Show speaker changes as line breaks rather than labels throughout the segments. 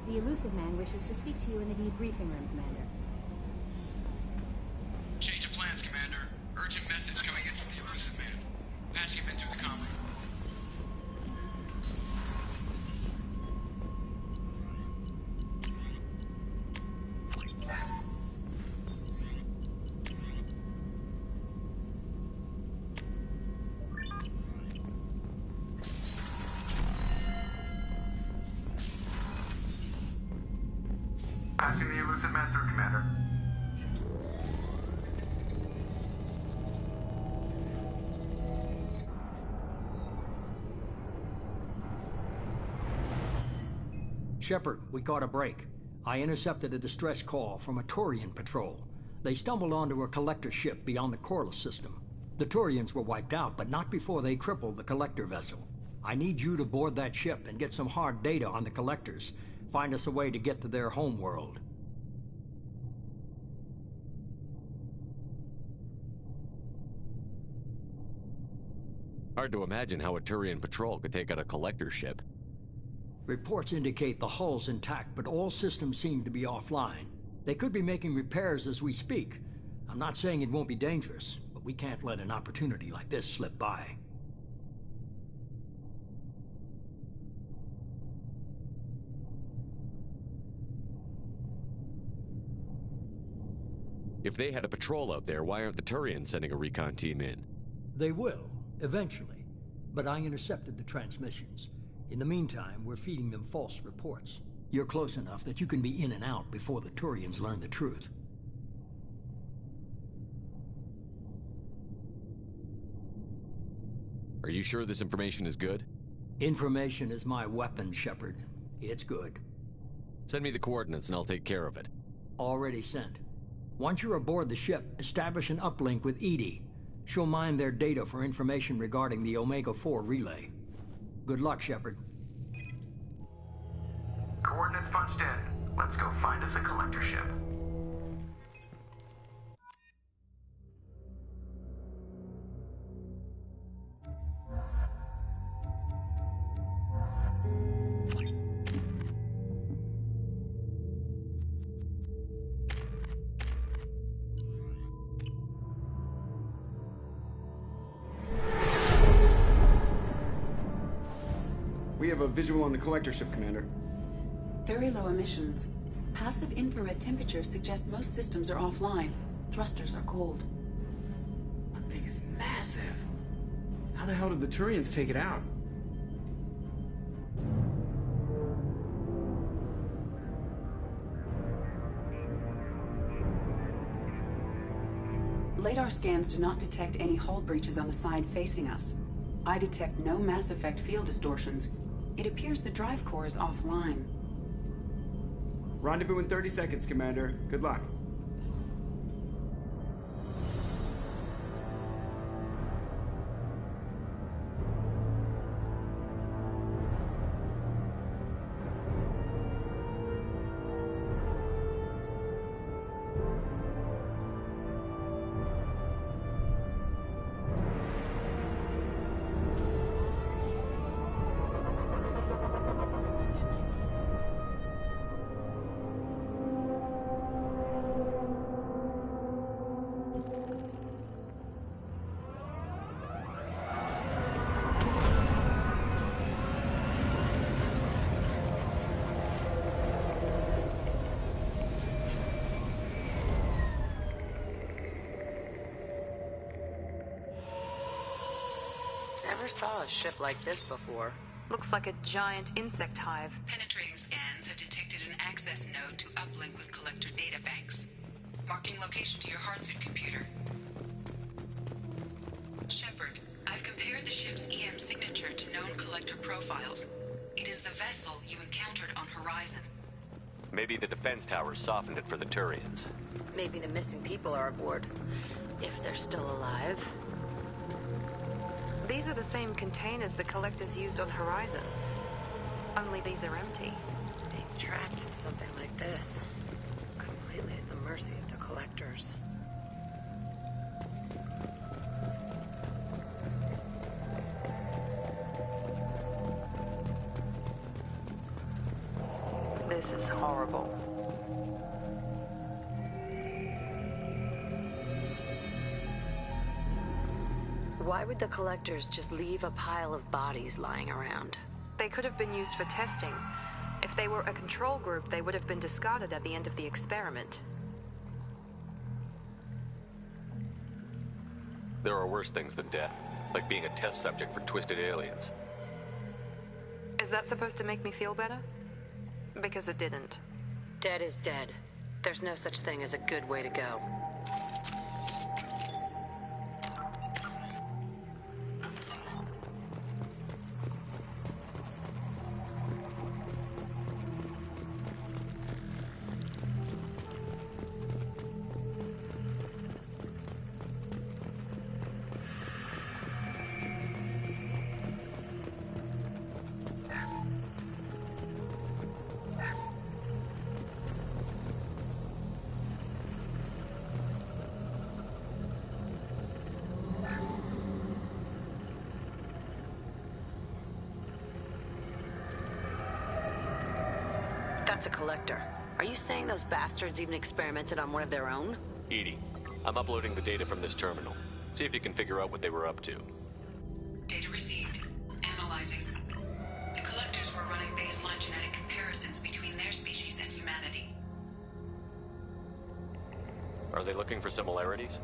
The Illusive Man wishes to speak to you in the debriefing room, Commander.
Change of plans, Commander. Urgent message coming in from the Illusive Man. Patching him in through the comm room. Patching the Illusive Man through, Commander.
Shepard, we caught a break. I intercepted a distress call from a Turian patrol. They stumbled onto a collector ship beyond the Corliss system. The Turians were wiped out, but not before they crippled the collector vessel. I need you to board that ship and get some hard data on the collectors. Find us a way to get to their homeworld.
Hard to imagine how a Turian patrol could take out a collector ship.
Reports indicate the hull's intact, but all systems seem to be offline. They could be making repairs as we speak. I'm not saying it won't be dangerous, but we can't let an opportunity like this slip by.
If they had a patrol out there, why aren't the Turians sending a recon team in?
They will, eventually. But I intercepted the transmissions. In the meantime, we're feeding them false reports. You're close enough that you can be in and out before the Turians learn the truth.
Are you sure this information is good?
Information is my weapon, Shepard. It's good.
Send me the coordinates and I'll take care of it.
Already sent. Once you're aboard the ship, establish an uplink with EDI. She'll mine their data for information regarding the Omega-4 relay. Good luck, Shepard.
Coordinates punched in. Let's go find us a collector ship.
We have a visual on the collector ship, Commander.
Very low emissions. Passive infrared temperatures suggest most systems are offline. Thrusters are cold.
That thing is massive.
How the hell did the Turians take it out?
Radar scans do not detect any hull breaches on the side facing us. I detect no Mass Effect field distortions. It appears the drive core is offline.
Rendezvous in 30 seconds, Commander. Good luck.
Never saw a ship like this before.
Looks like a giant insect hive.
Penetrating scans have detected an access node to uplink with collector databanks. Marking location to your hardsuit computer. Shepard, I've compared the ship's EM signature to known collector profiles. It is the vessel you encountered on Horizon.
Maybe the defense towers softened it for the Turians.
Maybe the missing people are aboard. If they're still alive.
These are the same containers the collectors used on Horizon. Only these are empty.
Being trapped in something like this. Completely at the mercy of the collectors.
This is horrible.
Why would the collectors just leave a pile of bodies lying around?
They could have been used for testing. If they were a control group, they would have been discarded at the end of the experiment.
There are worse things than death, like being a test subject for twisted aliens.
Is that supposed to make me feel better? Because it didn't.
Dead is dead. There's no such thing as a good way to go. That's a collector. Are you saying those bastards even experimented on one of their own?
EDI, I'm uploading the data from this terminal. See if you can figure out what they were up to.
Data received. Analyzing. The collectors were running baseline genetic comparisons between their species and humanity.
Are they looking for similarities?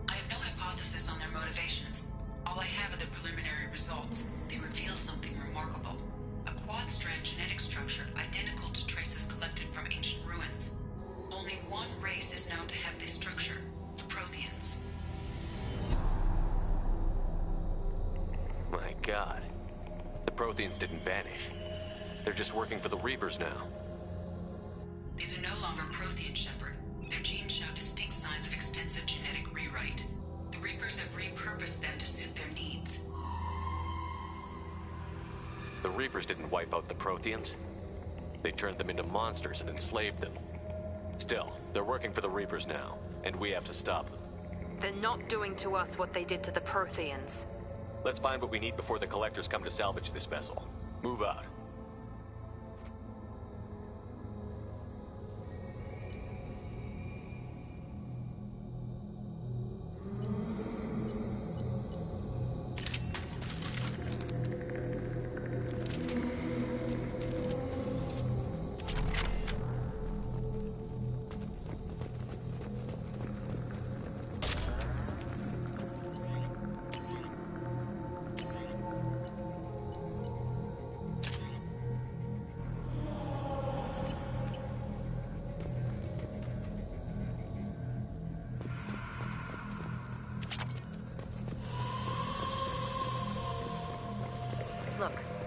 I have no hypothesis on their motivations. All I have are the preliminary results. They reveal something remarkable. A quad-strand genetic structure identical to traces collected from ancient ruins. Only one race is known to have this structure, the Protheans.
My God. The Protheans didn't vanish. They're just working for the Reapers now.
These are no longer Prothean, Shepard. Their genes show distinct signs of extensive genetic rewrite. The Reapers have repurposed them to suit their needs.
The Reapers didn't wipe out the Protheans. They turned them into monsters and enslaved them. Still, they're working for the Reapers now, and we have to stop them.
They're not doing to us what they did to the Protheans.
Let's find what we need before the Collectors come to salvage this vessel. Move out.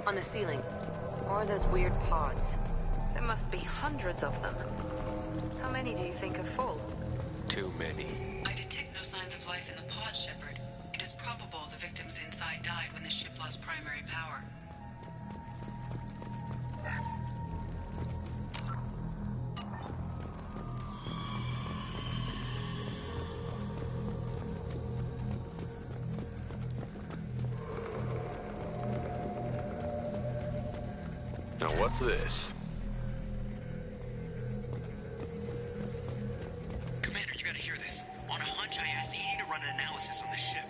On the ceiling. Or those weird pods.
There must be hundreds of them. How many do you think are full?
Too many.
I detect no signs of life in the pod, Shepard. It is probable the victims inside died when the ship lost primary power.
Now what's this?
Commander, you gotta hear this. On a hunch, I asked EDI to run an analysis on this ship.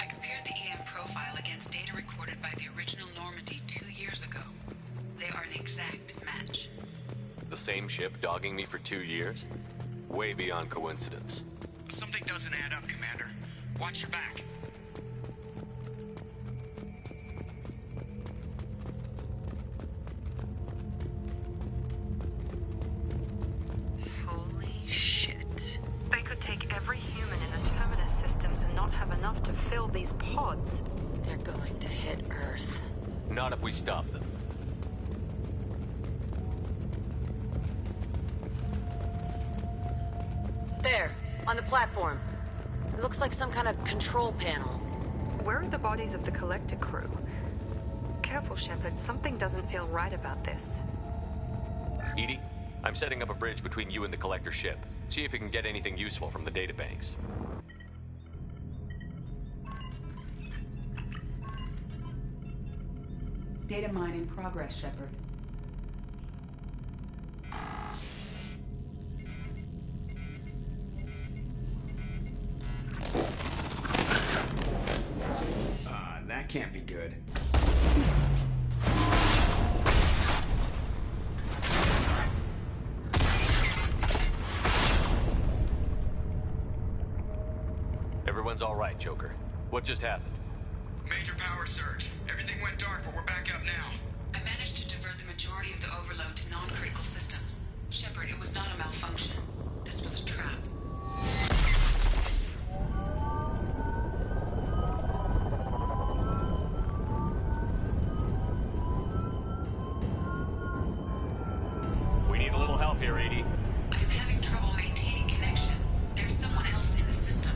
I compared the EM profile against data recorded by the original Normandy 2 years ago. They are an exact match.
The same ship dogging me for 2 years? Way beyond coincidence.
Something doesn't add up, Commander. Watch your back.
Holy shit. They could take every human in the Terminus systems and not have enough to fill these pods.
They're going to hit Earth.
Not if we stop them.
There, on the platform. It looks like some kind of control panel.
Where are the bodies of the Collector crew? Careful, Shepard. Something doesn't feel right about this.
EDI, I'm setting up a bridge between you and the Collector ship. See if you can get anything useful from the databanks.
Data mine in progress, Shepard.
That can't be good.
Everyone's all right, Joker. What just happened?
Major power surge. Everything went dark, but we're back up now.
I managed to divert the majority of the overload to non-critical systems. Shepard, it was not a malfunction. This was a trap.
We need a little help here, EDI.
I am having trouble maintaining connection. There's someone else in the system.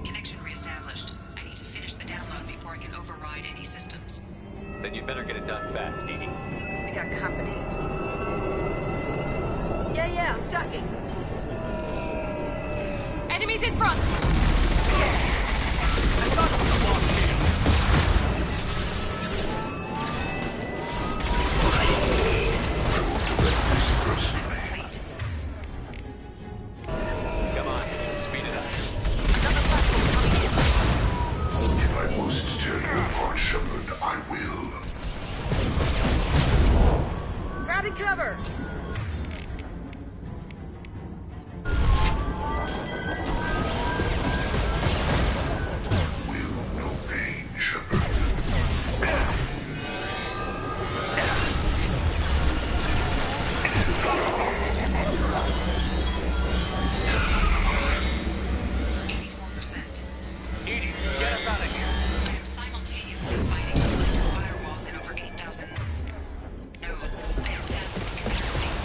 Connection reestablished. I need to finish the download before I can override any systems.
Then you'd better get it done fast, EDI.
We got company. Yeah, I'm ducking.
Enemies in front!
Come on, speed it up.
Another platform coming in.
If I must tear you apart, Shepard, I will.
Grabbing cover!
Will no pain, Shepard.
EDI, get us out of here.
I am simultaneously fighting collector firewalls in over 8,000 nodes. I am tasked to capacity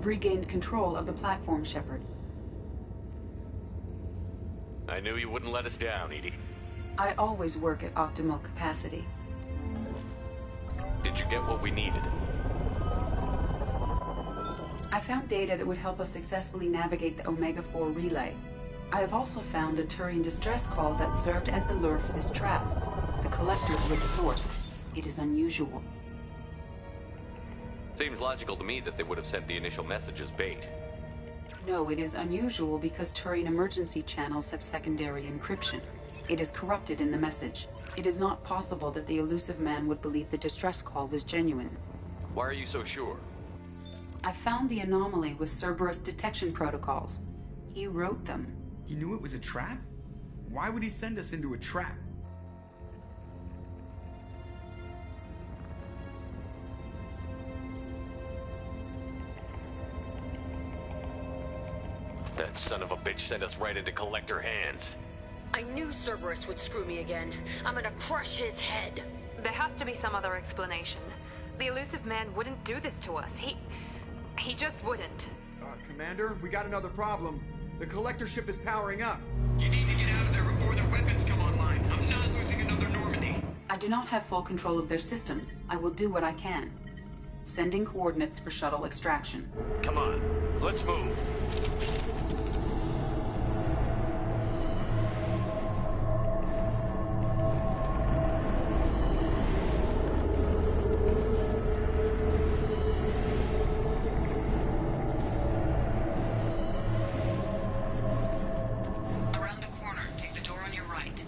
You've regained control of the platform, Shepard.
I knew you wouldn't let us down, EDI.
I always work at optimal capacity.
Did you get what we needed?
I found data that would help us successfully navigate the Omega-4 relay. I have also found a Turian distress call that served as the lure for this trap. The Collectors were the source. It is unusual.
Seems logical to me that they would have sent the initial message as bait.
No, it is unusual because Turian emergency channels have secondary encryption. It is corrupted in the message. It is not possible that the Illusive Man would believe the distress call was genuine.
Why are you so sure?
I found the anomaly with Cerberus detection protocols. He wrote them.
He knew it was a trap? Why would he send us into a trap?
That son of a bitch sent us right into Collector hands.
I knew Cerberus would screw me again. I'm gonna crush his head.
There has to be some other explanation. The Illusive Man wouldn't do this to us. He just wouldn't.
Commander, we got another problem. The Collector ship is powering up.
You need to get out of there before their weapons come online. I'm not losing another Normandy.
I do not have full control of their systems. I will do what I can. Sending coordinates for shuttle extraction.
Come on, let's move.
Around the corner, take the door on your right.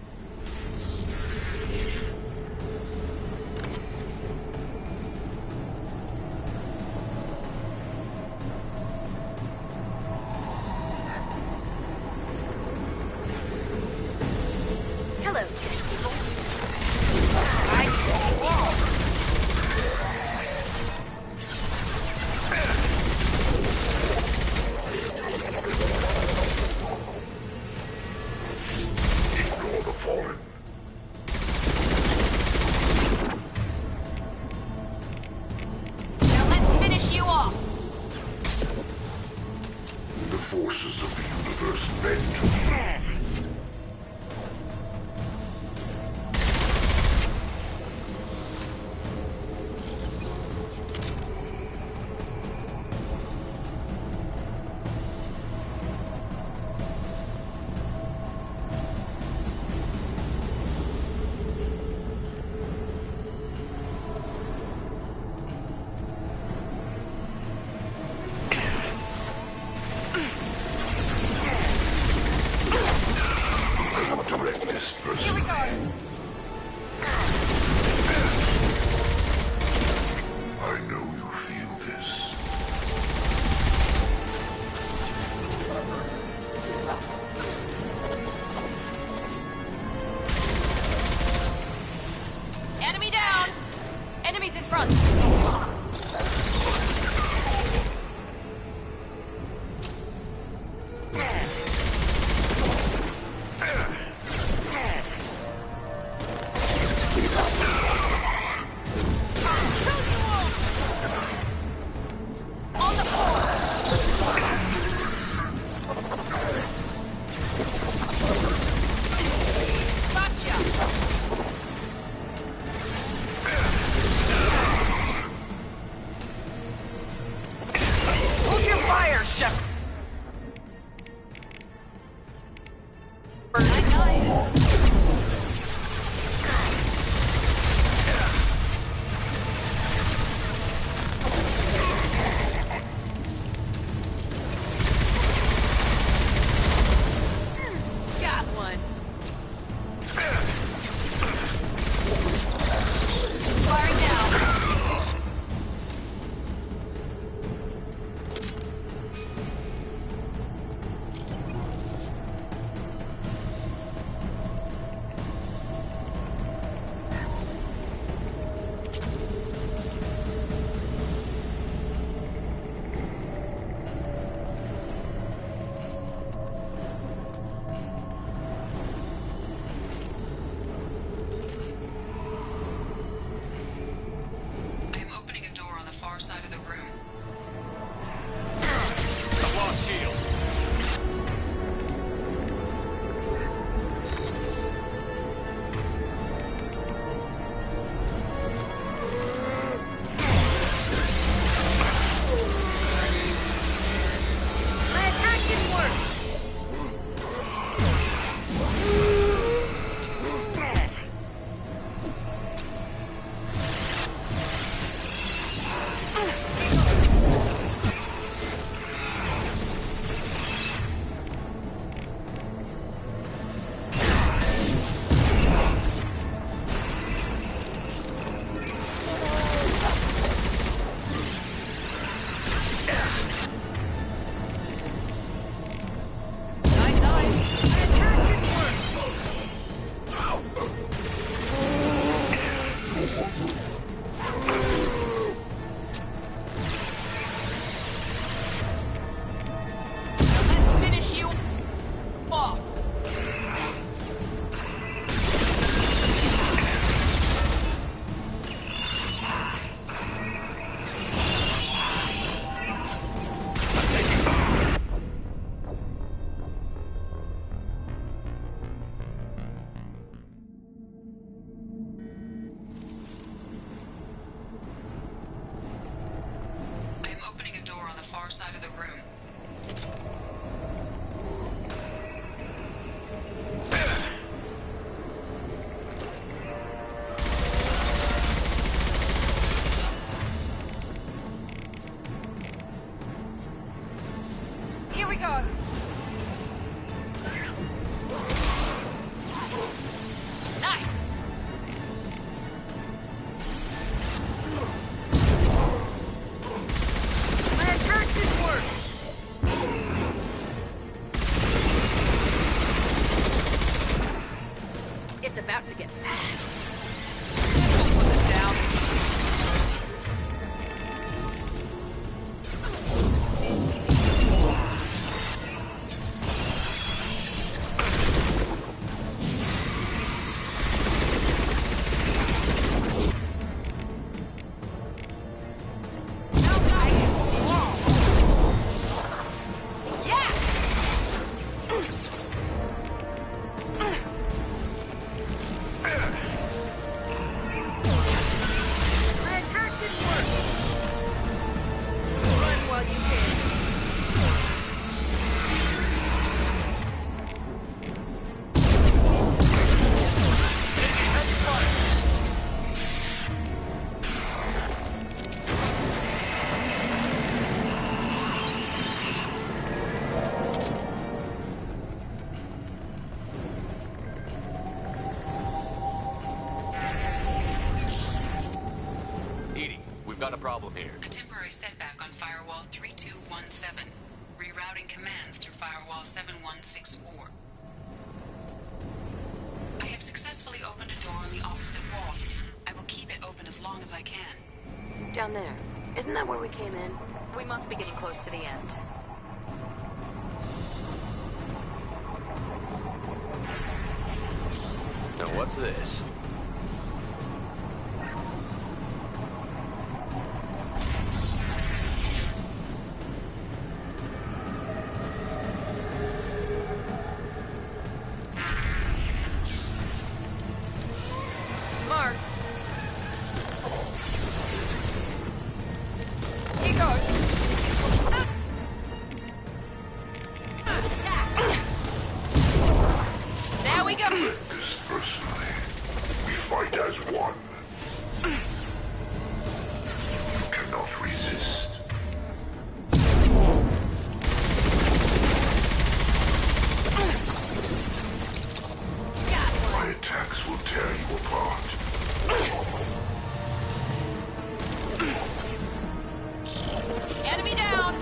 Let's finish you off.
I am opening a door on the far side of the room.
Here we go. Nice. That hurt didn't work.
It's about to get bad.
Put this down.
Edie, we've got a problem here.
A temporary setback on Firewall 3217. Rerouting commands through Firewall 7164. I have successfully opened a door on the opposite wall. I will keep it open as long as I can.
Down there. Isn't that where we came in?
We must be getting close to the end.
Now what's this?
Mark. Here goes. There we go.
This personally. We fight as one. You cannot resist. My attacks will tear you apart.
Enemy down.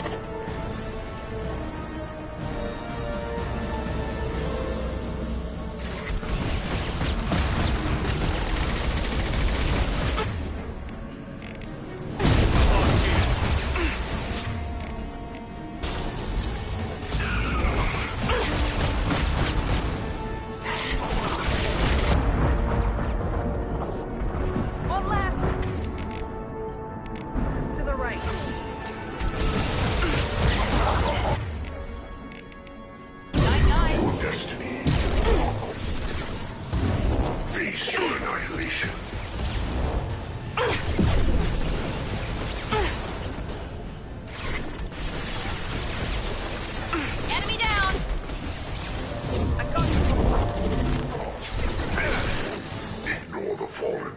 One left. To the right.
Your destiny. Face your annihilation.
Enemy down. I got you.
Ignore the fallen.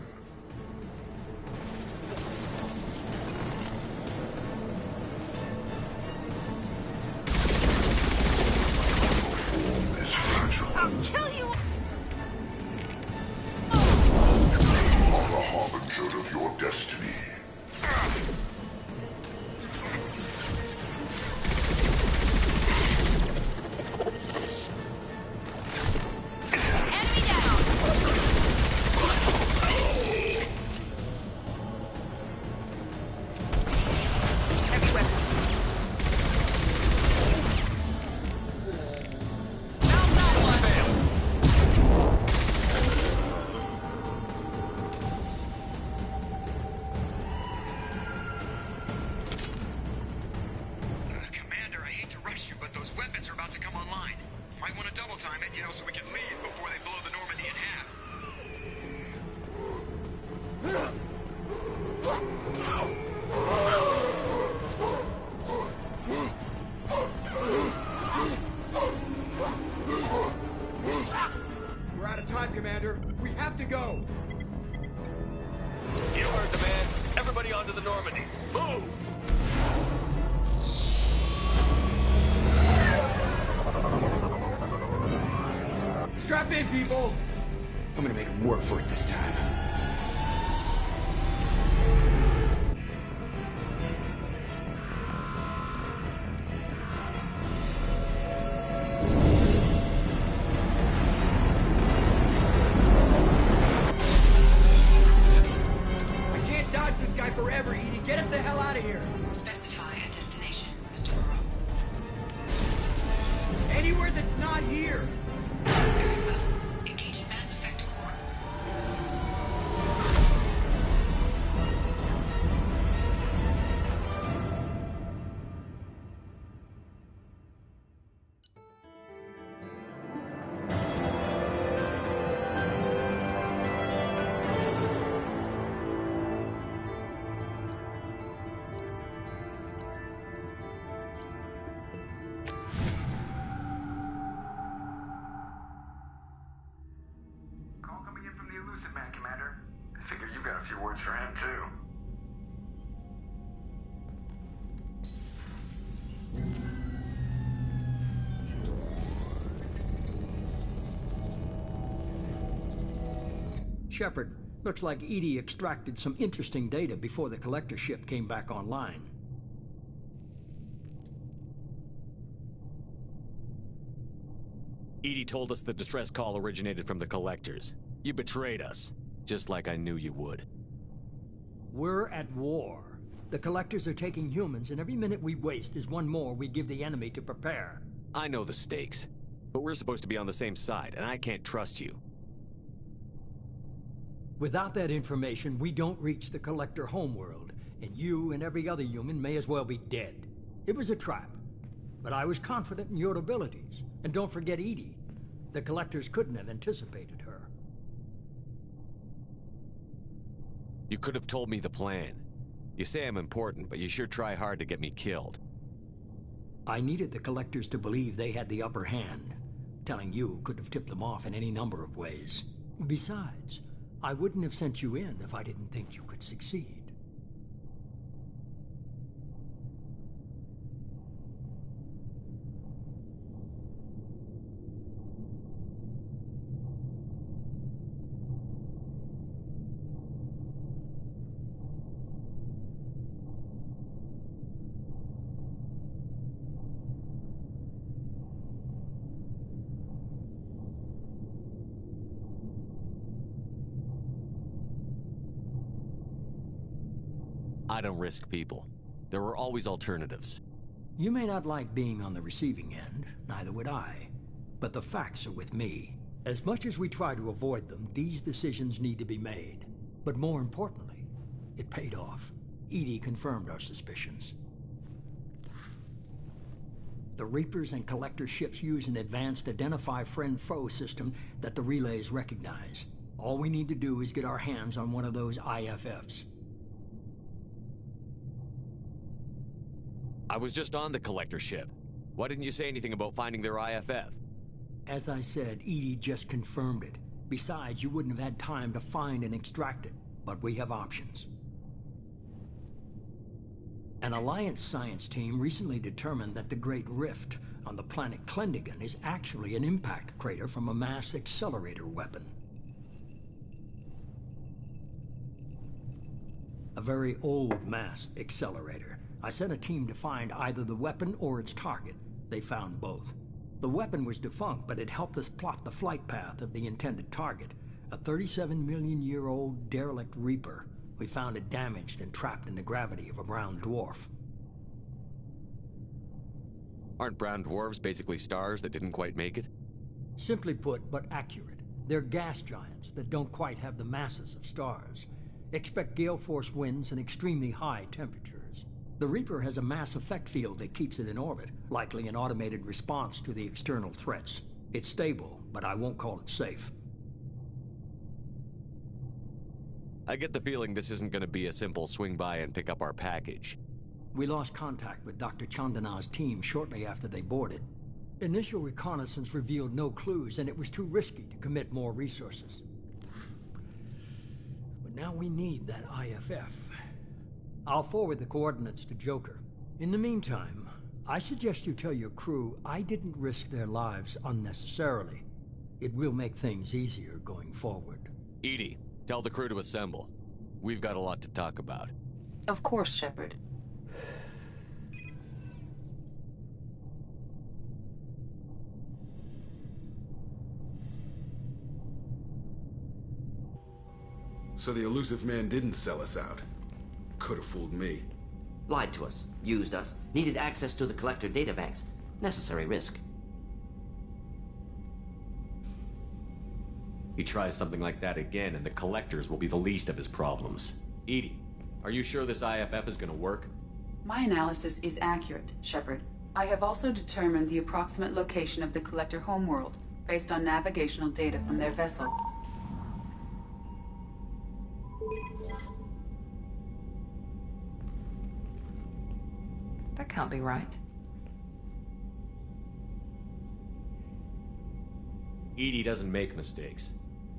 Your form is fragile.
I'll kill you.
You are the harbinger of your destiny.
Enemy down.
go!
You heard the man. Everybody onto the Normandy. Move!
Strap in, people! I'm gonna make them work for it this time. I can't dodge this guy forever, Edie. Get us the hell out of here!
Specify a destination, Mr. Moreau.
Anywhere that's not here!
Very well. Engaging Mass Effect Core.
Call coming in from the Elusive Man, Commander. I figure you've got a few words for him, too.
Shepard, looks like EDI extracted some interesting data before the collector ship came back online.
EDI told us the distress call originated from the Collectors. You betrayed us, just like I knew you would.
We're at war. The collectors are taking humans, and every minute we waste is one more we give the enemy to prepare.
I know the stakes, but we're supposed to be on the same side, and I can't trust you.
Without that information, we don't reach the collector homeworld, and you and every other human may as well be dead. It was a trap, but I was confident in your abilities. And don't forget EDI. The collectors couldn't have anticipated her.
You could have told me the plan. You say I'm important, but you sure try hard to get me killed.
I needed the collectors to believe they had the upper hand. Telling you could have tipped them off in any number of ways. Besides, I wouldn't have sent you in if I didn't think you could succeed.
I don't risk people. There are always alternatives.
You may not like being on the receiving end, neither would I. But the facts are with me. As much as we try to avoid them, these decisions need to be made. But more importantly, it paid off. EDI confirmed our suspicions. The Reapers and Collector ships use an advanced Identify Friend-Foe system that the relays recognize. All we need to do is get our hands on one of those IFFs.
I was just on the Collector ship. Why didn't you say anything about finding their IFF?
As I said, EDI just confirmed it. Besides, you wouldn't have had time to find and extract it. But we have options. An Alliance science team recently determined that the Great Rift on the planet Klendagon is actually an impact crater from a mass accelerator weapon. A very old mass accelerator. I sent a team to find either the weapon or its target. They found both. The weapon was defunct, but it helped us plot the flight path of the intended target. A 37-million-year-old derelict Reaper. We found it damaged and trapped in the gravity of a brown dwarf.
Aren't brown dwarves basically stars that didn't quite make it?
Simply put, but accurate. They're gas giants that don't quite have the masses of stars. Expect gale force winds and extremely high temperatures. The Reaper has a mass effect field that keeps it in orbit, likely an automated response to the external threats. It's stable, but I won't call it safe.
I get the feeling this isn't going to be a simple swing by and pick up our package.
We lost contact with Dr. Chandana's team shortly after they boarded. Initial reconnaissance revealed no clues, and it was too risky to commit more resources. But now we need that IFF. I'll forward the coordinates to Joker. In the meantime, I suggest you tell your crew I didn't risk their lives unnecessarily. It will make things easier going forward.
EDI, tell the crew to assemble. We've got a lot to talk about.
Of course, Shepard.
So the elusive man didn't sell us out. Could have fooled me.
Lied to us, used us, needed access to the Collector databanks. Necessary risk.
He tries something like that again, and the Collectors will be the least of his problems. EDI, are you sure this IFF is gonna work?
My analysis is accurate, Shepard. I have also determined the approximate location of the Collector homeworld, based on navigational data from their vessel.
That can't be right.
EDI doesn't make mistakes.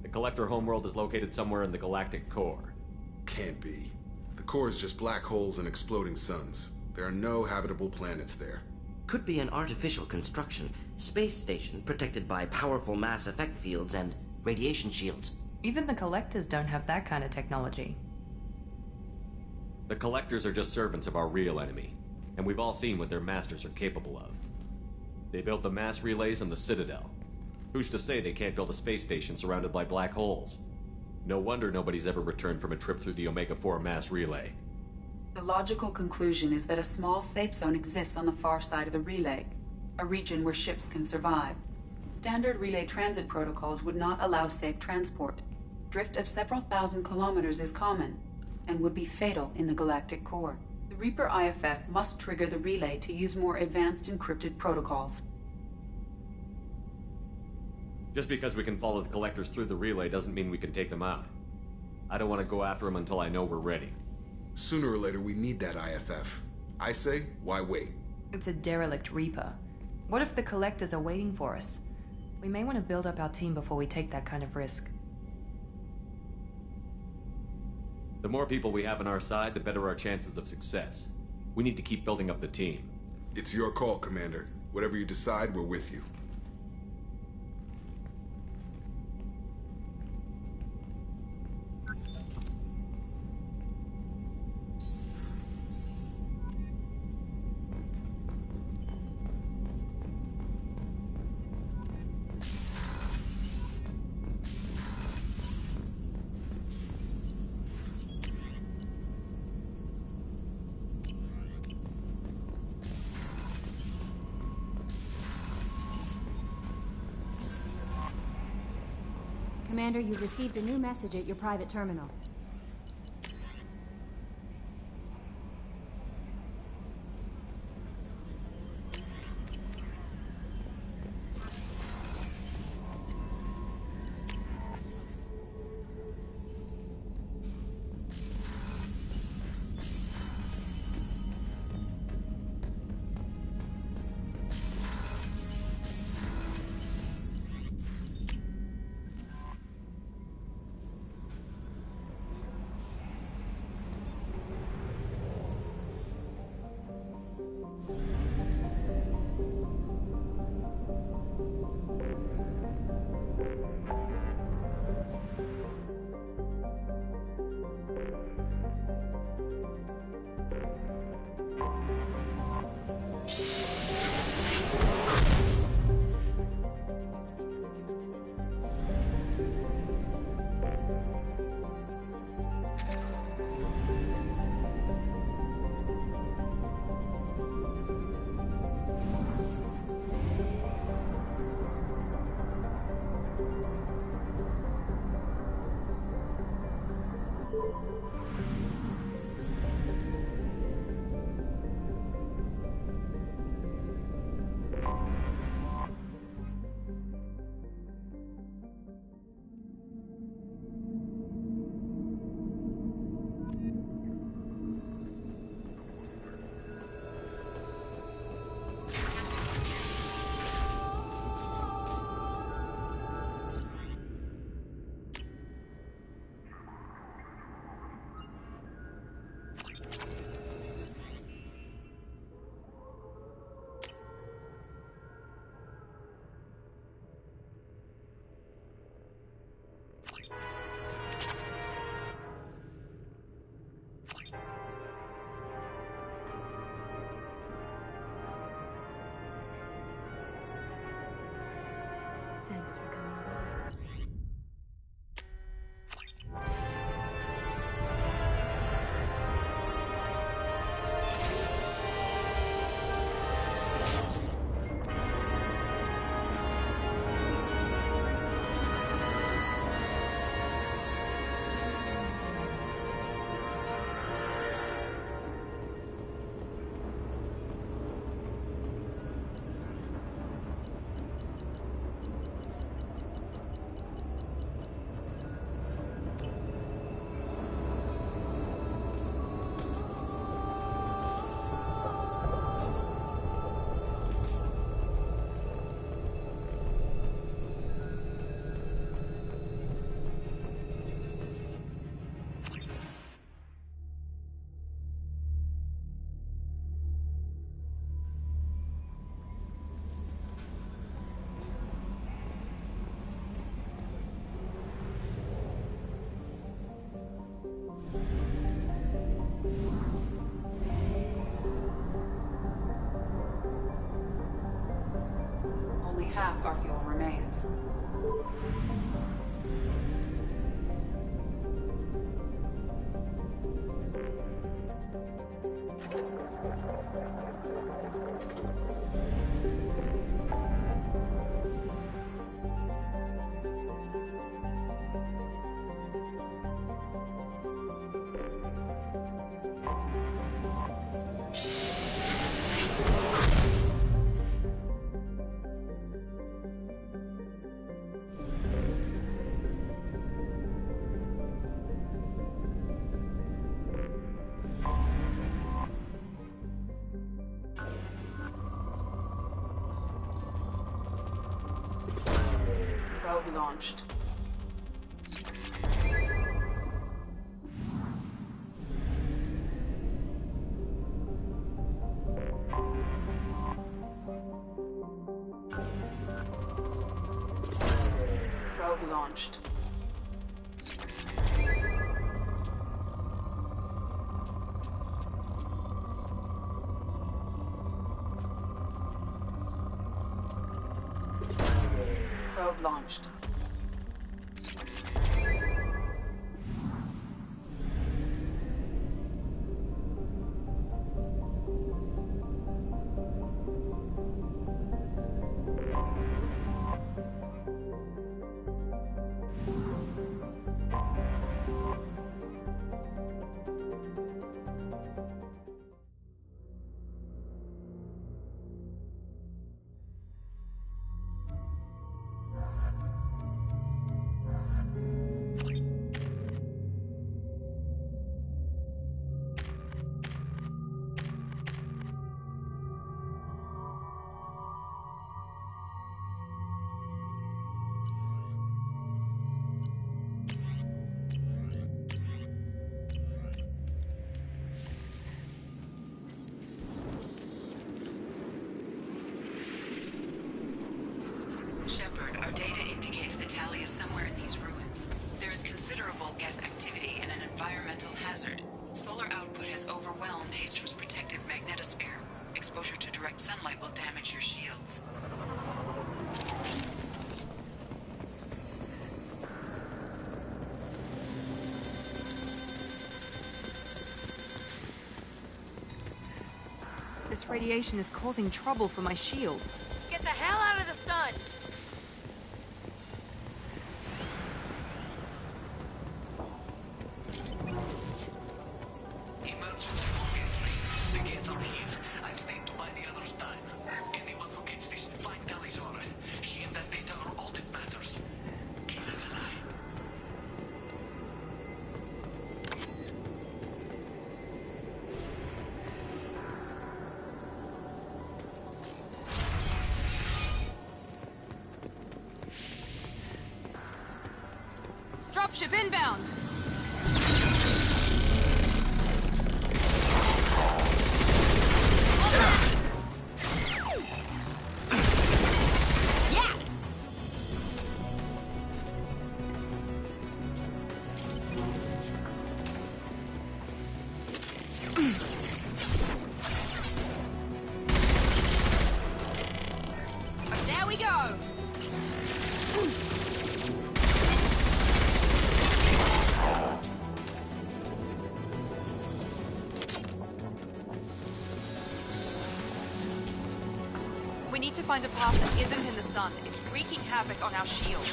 The Collector homeworld is located somewhere in the galactic core.
Can't be. The core is just black holes and exploding suns. There are no habitable planets there.
Could be an artificial construction. Space station protected by powerful mass effect fields and radiation shields.
Even the Collectors don't have that kind of technology.
The Collectors are just servants of our real enemy, and we've all seen what their masters are capable of. They built the mass relays on the Citadel. Who's to say they can't build a space station surrounded by black holes? No wonder nobody's ever returned from a trip through the Omega-4 mass relay.
The logical conclusion is that a small safe zone exists on the far side of the relay, a region where ships can survive. Standard relay transit protocols would not allow safe transport. Drift of several thousand kilometers is common, and would be fatal in the galactic core. The Reaper IFF must trigger the relay to use more advanced encrypted protocols.
Just because we can follow the Collectors through the relay doesn't mean we can take them out. I don't want to go after them until I know we're ready.
Sooner or later, we need that IFF. I say, why wait?
It's a derelict Reaper. What if the Collectors are waiting for us? We may want to build up our team before we take that kind of risk.
The more people we have on our side, the better our chances of success. We need to keep building up the team.
It's your call, Commander. Whatever you decide, we're with you.
Commander, you've received a new message at your private terminal. coordinates.
Probe launched. Probe launched. Probe launched. Shepard, our data indicates that Tali is somewhere in these ruins. There is considerable Geth activity and an environmental hazard. Solar output has overwhelmed Haystrom's protective magnetosphere. Exposure to direct sunlight will damage your shields.
This radiation is causing trouble for my shields.
Get the hell out of the sun!
Emergency located. The gates are here. I've stayed to buy the others time. Anyone who gets this, find Talizora. She and that data are all that matters. Keep us alive.
Dropship inbound!
There we go!
We need to find a path that isn't in the sun. It's wreaking havoc on our shield.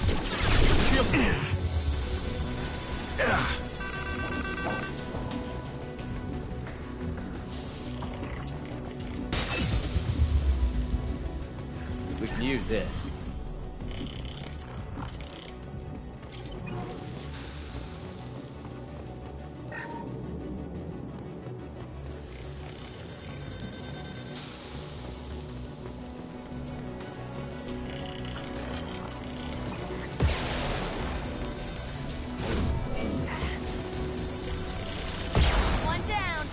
We can use this.
One down!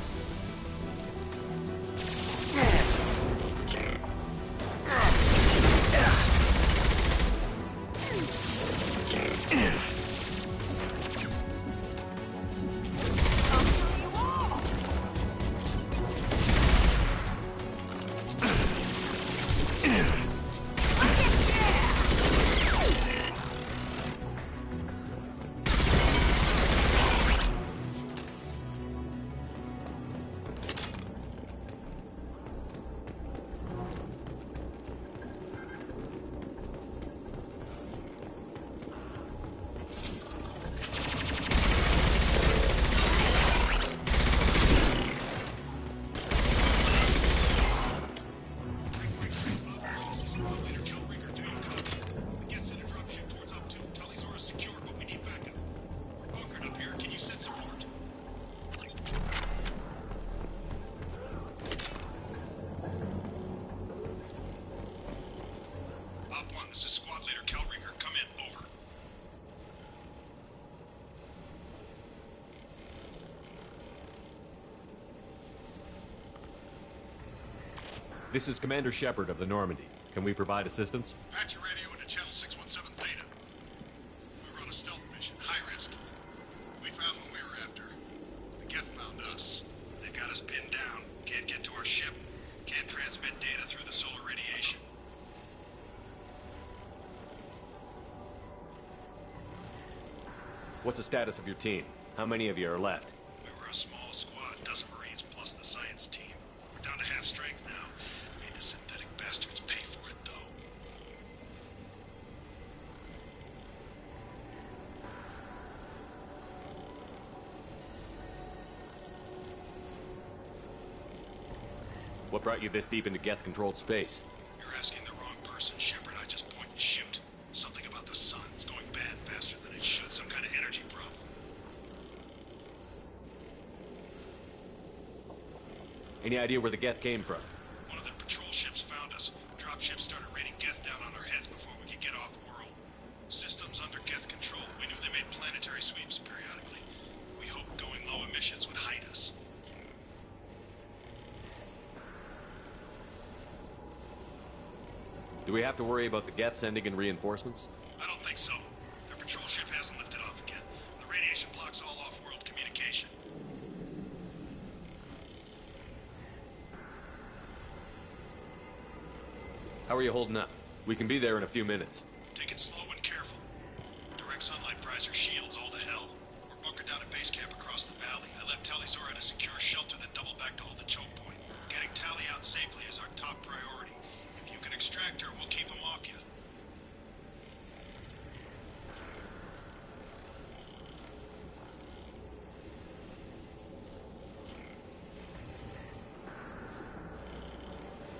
This is Commander Shepard of the Normandy. Can we provide assistance?
Patch your radio into channel 617 Theta. We run a stealth mission, high risk. We found what we were after. The Geth found us. They got us pinned down. Can't get to our ship. Can't transmit data through the solar radiation.
What's the status of your team? How many of you are left?
We were a small squad, dozen Marines plus the science team. We're down to half strength now. Made the synthetic bastards pay for it, though.
What brought you this deep into Geth-controlled space?
You're asking the wrong person, Shepard. I just point and shoot. Something about the sun. It's going bad faster than it should. Some kind of energy problem.
Any idea where the Geth came from?
One of their patrol ships found us. Dropships started raining Geth down on our heads before we could get off-world. Systems under Geth control. We knew they made planetary sweeps periodically. We hoped going low emissions would hide us.
Do we have to worry about the Geth sending in reinforcements?
I don't think so. Their patrol ship hasn't lifted off again. The radiation blocks all off-world communication.
How are you holding up? We can be there in a few minutes.
Take it slow and careful. Direct sunlight fries our shields all to hell. We're bunkered down at base camp across the valley. I left Tali'Zorah at a secure shelter, then doubled back to hold the choke point. Getting Tali out safely is our top priority. If you can extract her, we'll keep him off you.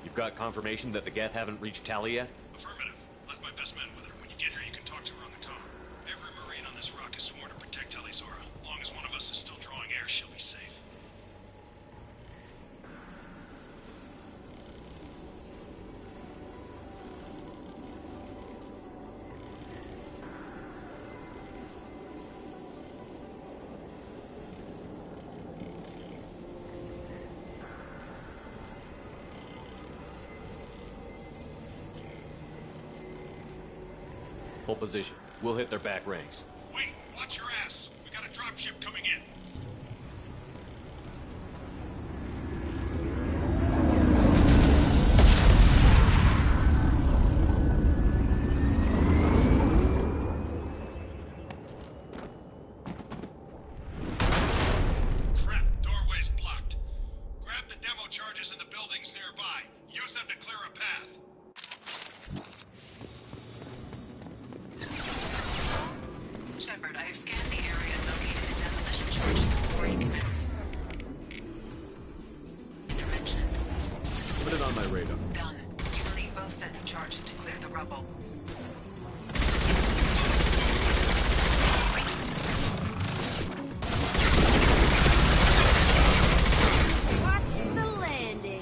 You've got confirmation that the Geth haven't reached Tali yet?
Affirmative. Left my best men with her. When you get here, you can talk to her on the comm. Every Marine on this rock is sworn to protect Tali'Zorah. As long as one of us is still drawing air, she'll be safe.
Hold position. We'll hit their back ranks.
Wait! Watch your ass! We got a dropship coming in! Crap! Doorway's blocked. Grab the demo charges in the buildings nearby. Use them to clear a path.
Shepard, I have scanned the area and located the demolition charges before you can... Intervention.
Put it on my radar.
Done. You will need both sets of charges to clear the rubble.
Watch the landing.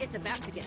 It's about to get